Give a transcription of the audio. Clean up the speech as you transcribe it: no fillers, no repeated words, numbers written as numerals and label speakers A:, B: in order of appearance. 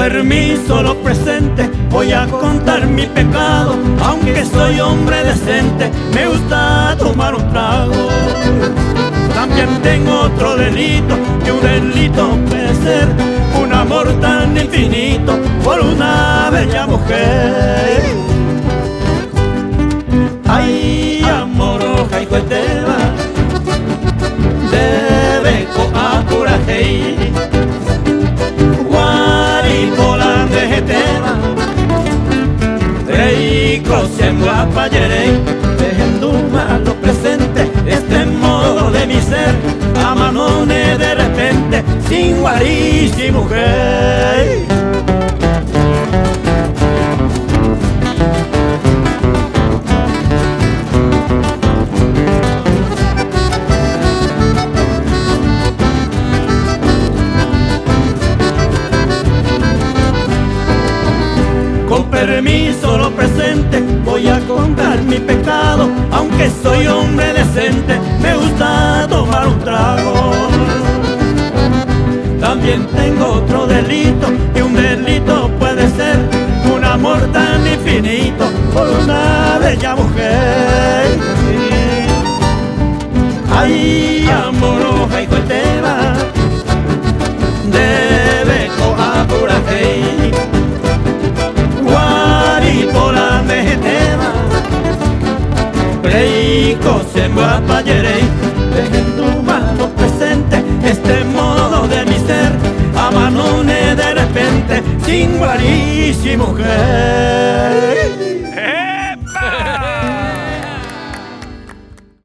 A: permiso lo presente, voy a contar mi pecado. Aunque soy hombre decente, me gusta tomar un trago. También tengo otro delito, que un delito puede ser un amor tan infinito por una bella mujer. Ay, amor, oja y cueteva, debe coapurajei. Guaripola de jeteva, reico se guapayerei. Dejenduma lo presente, este modo de mi ser, amanone de repente, sin guarichi mujer. Con permiso lo presente, voy a contar mi pecado. Aunque soy hombre decente, me gusta tomar un trago. También tengo otro delito, y un delito puede ser un amor tan infinito por una bella mujer. Ay, amor, oja y cueteva, debe coapurajei. Guaripola de jeteva, reico se guapayerei. Dejen tu mano presente, este modo de mi ser, amanone de repente, sin guarichi mujer.